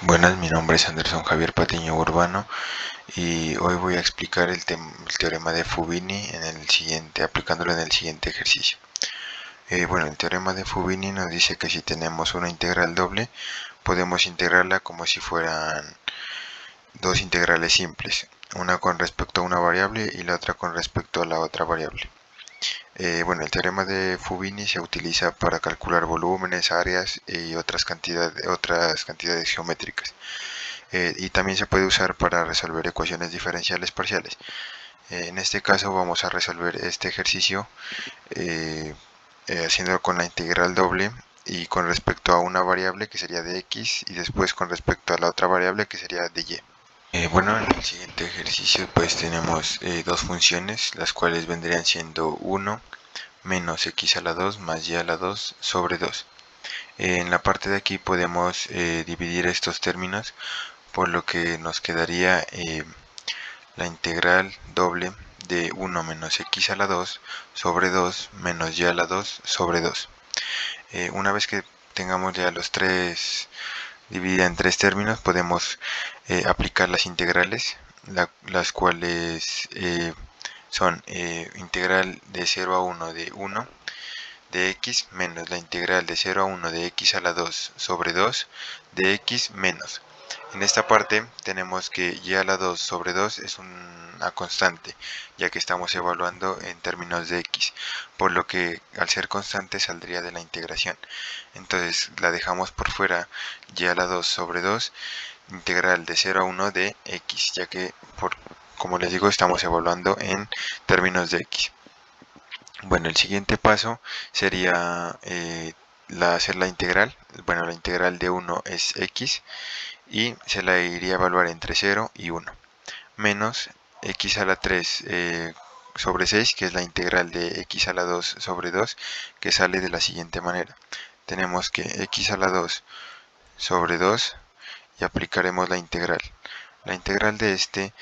Buenas, mi nombre es Anderson Javier Patiño Urbano y hoy voy a explicar el teorema de Fubini aplicándolo en el siguiente ejercicio. Bueno, el teorema de Fubini nos dice que si tenemos una integral doble, podemos integrarla como si fueran dos integrales simples, una con respecto a una variable y la otra con respecto a la otra variable. Bueno, el teorema de Fubini se utiliza para calcular volúmenes, áreas y otras cantidades geométricas. Y también se puede usar para resolver ecuaciones diferenciales parciales. En este caso vamos a resolver este ejercicio haciéndolo con la integral doble y con respecto a una variable que sería de x y después con respecto a la otra variable que sería de y. Bueno, en el siguiente ejercicio pues tenemos dos funciones, las cuales vendrían siendo 1 menos x a la 2 más y a la 2 sobre 2. En la parte de aquí podemos dividir estos términos, por lo que nos quedaría la integral doble de 1 menos x a la 2 sobre 2 menos y a la 2 sobre 2. Una vez que tengamos ya los tres dividida en tres términos, podemos aplicar las integrales, las cuales son integral de 0 a 1 de 1 de x menos la integral de 0 a 1 de x a la 2 sobre 2 de x menos. En esta parte tenemos que y a la 2 sobre 2 es una constante, ya que estamos evaluando en términos de x, por lo que al ser constante saldría de la integración. Entonces la dejamos por fuera, y a la 2 sobre 2, integral de 0 a 1 de x, ya que, como les digo, estamos evaluando en términos de x. Bueno, el siguiente paso sería hacer la integral. Bueno, la integral de 1 es x y se la iría a evaluar entre 0 y 1, menos x a la 3 sobre 6, que es la integral de x a la 2 sobre 2, que sale de la siguiente manera. Tenemos que x a la 2 sobre 2 y aplicaremos la integral. La integral de este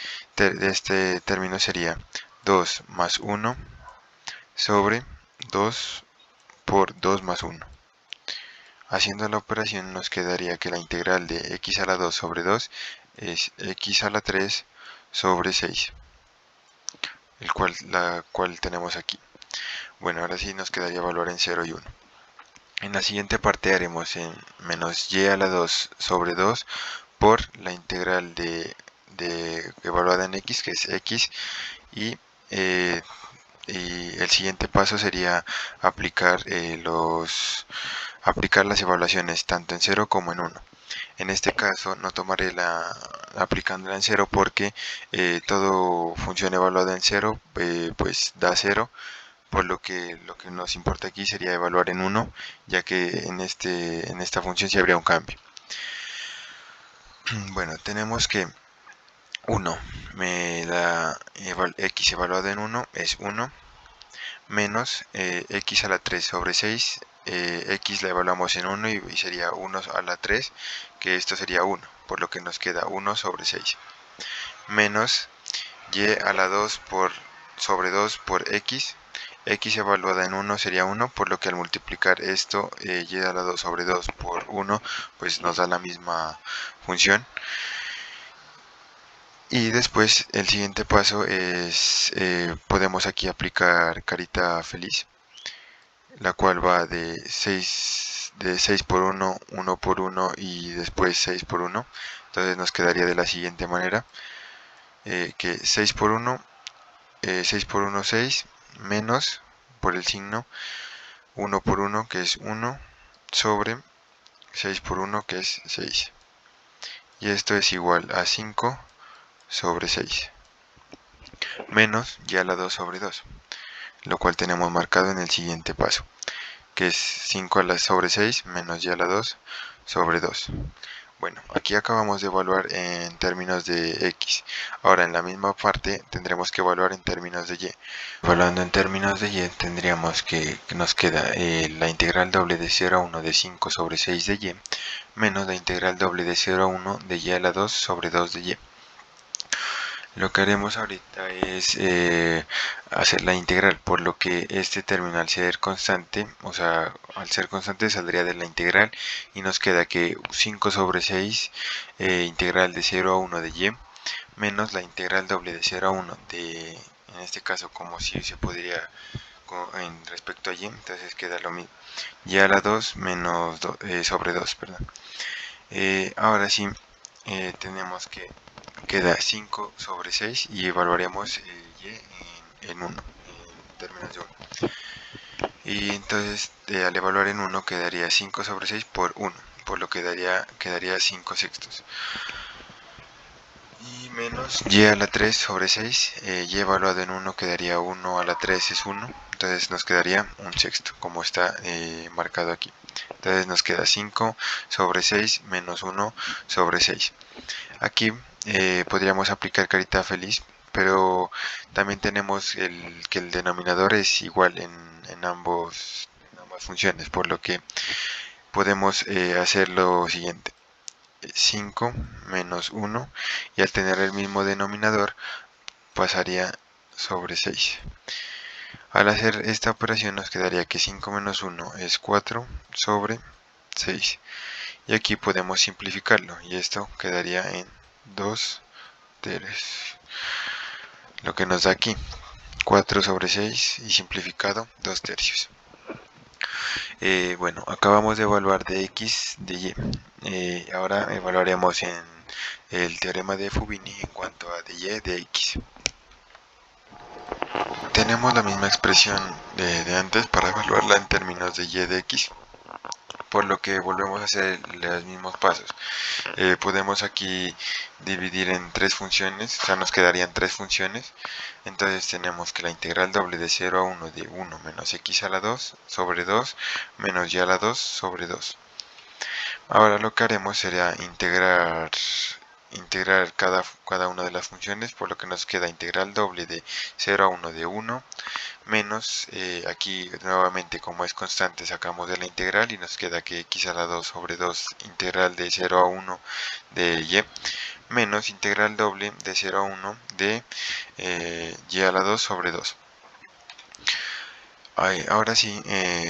término sería 2 más 1 sobre 2 por 2 más 1. Haciendo la operación nos quedaría que la integral de x a la 2 sobre 2 es x a la 3 sobre 6, la cual tenemos aquí. Bueno, ahora sí nos quedaría evaluar en 0 y 1. En la siguiente parte haremos en menos y a la 2 sobre 2 por la integral de evaluada en x, que es x, y el siguiente paso sería aplicar las evaluaciones tanto en 0 como en 1. En este caso no tomaré aplicándola en 0 porque todo función evaluada en 0 pues da 0, por lo que nos importa aquí sería evaluar en 1, ya que en esta función sí habría un cambio. Bueno, tenemos que 1, x evaluado en 1 es 1, menos x a la 3 sobre 6, x la evaluamos en 1 y sería 1 a la 3, que esto sería 1, por lo que nos queda 1 sobre 6, menos y a la 2 sobre 2 por x evaluada en 1 sería 1, por lo que al multiplicar esto, y a la 2 sobre 2 por 1, pues nos da la misma función. Y después el siguiente paso es, podemos aquí aplicar carita feliz, la cual va de 6 por 1, 1 por 1 y después 6 por 1. Entonces nos quedaría de la siguiente manera, que 6 por 1, 6 por 1, 6, menos, por el signo, 1 por 1, que es 1, sobre 6 por 1, que es 6. Y esto es igual a 5 sobre 6, menos y a la 2 sobre 2, lo cual tenemos marcado en el siguiente paso, que es 5 a la sobre 6 menos y a la 2 sobre 2. Bueno, aquí acabamos de evaluar en términos de x. Ahora en la misma parte tendremos que evaluar en términos de y. Evaluando en términos de y tendríamos que nos queda la integral doble de 0 a 1 de 5 sobre 6 de y, menos la integral doble de 0 a 1 de y a la 2 sobre 2 de y. Lo que haremos ahorita es hacer la integral, por lo que este término al ser constante, o sea, al ser constante saldría de la integral y nos queda que 5 sobre 6 integral de 0 a 1 de y menos la integral doble de 0 a 1 de, en este caso como si se podría en respecto a y, entonces queda lo mismo, y a la 2 menos sobre 2, perdón. Ahora sí, tenemos que queda 5 sobre 6 y evaluaremos y en 1, en términos de 1. Y entonces al evaluar en 1 quedaría 5 sobre 6 por 1, por lo que quedaría 5 sextos. Y menos y a la 3 sobre 6, y evaluado en 1 quedaría 1 a la 3 es 1, entonces nos quedaría un sexto, como está marcado aquí. Entonces nos queda 5 sobre 6 menos 1 sobre 6. Aquí podríamos aplicar carita feliz, pero también tenemos que el denominador es igual en ambas funciones, por lo que podemos hacer lo siguiente. 5 menos 1 y al tener el mismo denominador pasaría sobre 6. Al hacer esta operación nos quedaría que 5 menos 1 es 4 sobre 6. Y aquí podemos simplificarlo y esto quedaría en 2 tercios. Lo que nos da aquí 4 sobre 6 y simplificado 2 tercios. Bueno, acabamos de evaluar de x de y. Ahora evaluaremos en el teorema de Fubini en cuanto a de y de x. Tenemos la misma expresión de antes para evaluarla en términos de y de x, por lo que volvemos a hacer los mismos pasos. Podemos aquí dividir en tres funciones, o sea, nos quedarían tres funciones. Entonces tenemos que la integral doble de 0 a 1 de 1 menos x a la 2 sobre 2 menos y a la 2 sobre 2. Ahora lo que haremos sería integrar cada una de las funciones, por lo que nos queda integral doble de 0 a 1 de 1 menos, aquí nuevamente como es constante sacamos de la integral y nos queda que x a la 2 sobre 2 integral de 0 a 1 de y menos integral doble de 0 a 1 de y a la 2 sobre 2. Ahora sí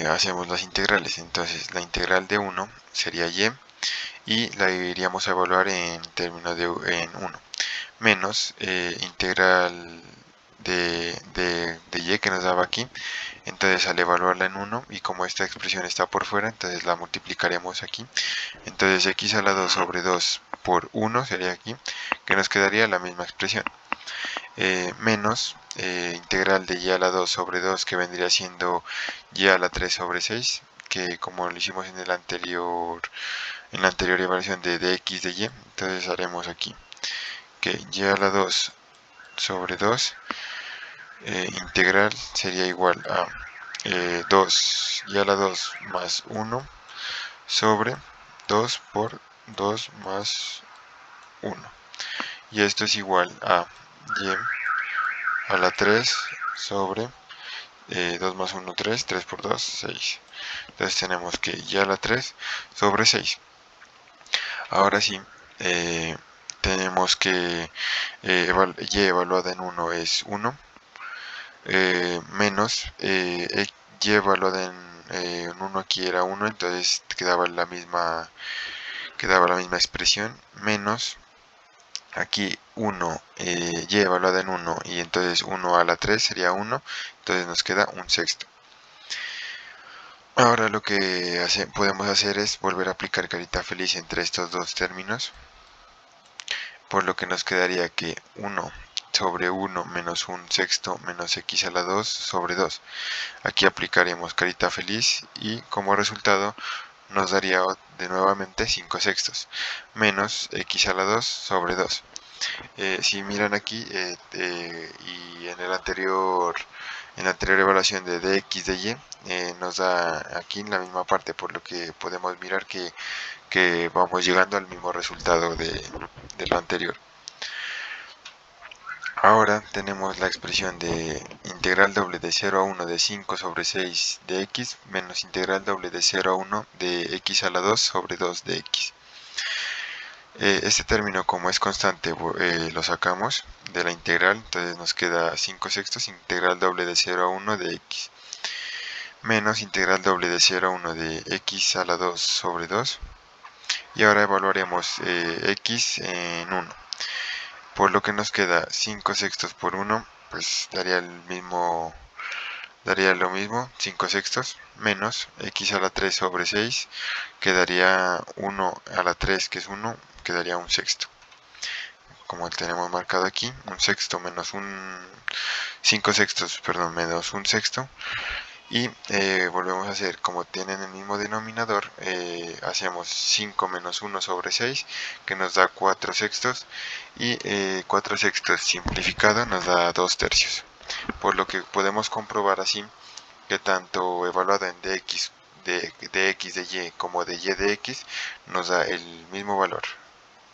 hacemos las integrales, entonces la integral de 1 sería y la iríamos a evaluar en términos en 1 menos integral de y que nos daba aquí. Entonces al evaluarla en 1 y como esta expresión está por fuera, entonces la multiplicaremos aquí. Entonces x a la 2 sobre 2 por 1 sería aquí, que nos quedaría la misma expresión. Menos integral de y a la 2 sobre 2 que vendría siendo y a la 3 sobre 6, que como lo hicimos en la anterior evaluación de x de y, entonces haremos aquí que y a la 2 sobre 2 integral sería igual a 2 y a la 2 más 1 sobre 2 por 2 más 1. Y esto es igual a y a la 3 sobre 2 más 1, 3, 3 por 2, 6. Entonces tenemos que y a la 3 sobre 6. Ahora sí, tenemos que y evaluada en 1 es 1, menos y evaluada en 1 aquí era 1, entonces quedaba la misma expresión, menos aquí 1, y evaluada en 1, y entonces 1 a la 3 sería 1, entonces nos queda un sexto. Ahora lo que podemos hacer es volver a aplicar carita feliz entre estos dos términos, por lo que nos quedaría que 1 sobre 1 menos un sexto menos x a la 2 sobre 2. Aquí aplicaremos carita feliz y como resultado nos daría de nuevamente 5 sextos menos x a la 2 sobre 2. Si miran aquí y en la anterior evaluación de dx de y nos da aquí en la misma parte, por lo que podemos mirar que vamos llegando al mismo resultado de lo anterior. Ahora tenemos la expresión de integral doble de 0 a 1 de 5 sobre 6 de x menos integral doble de 0 a 1 de x a la 2 sobre 2 de x. Este término, como es constante, lo sacamos de la integral, entonces nos queda 5 sextos integral doble de 0 a 1 de x menos integral doble de 0 a 1 de x a la 2 sobre 2. Y ahora evaluaremos x en 1, por lo que nos queda 5 sextos por 1, pues daría lo mismo, 5 sextos, menos x a la 3 sobre 6, quedaría 1 a la 3, que es 1, quedaría un sexto. Como tenemos marcado aquí, un sexto menos 5 sextos, perdón, menos un sexto. Y volvemos a hacer, como tienen el mismo denominador, hacemos 5 menos 1 sobre 6, que nos da 4 sextos, y 4 sextos simplificado nos da 2 tercios. Por lo que podemos comprobar así que tanto evaluado en dx de x de y como de y de x nos da el mismo valor.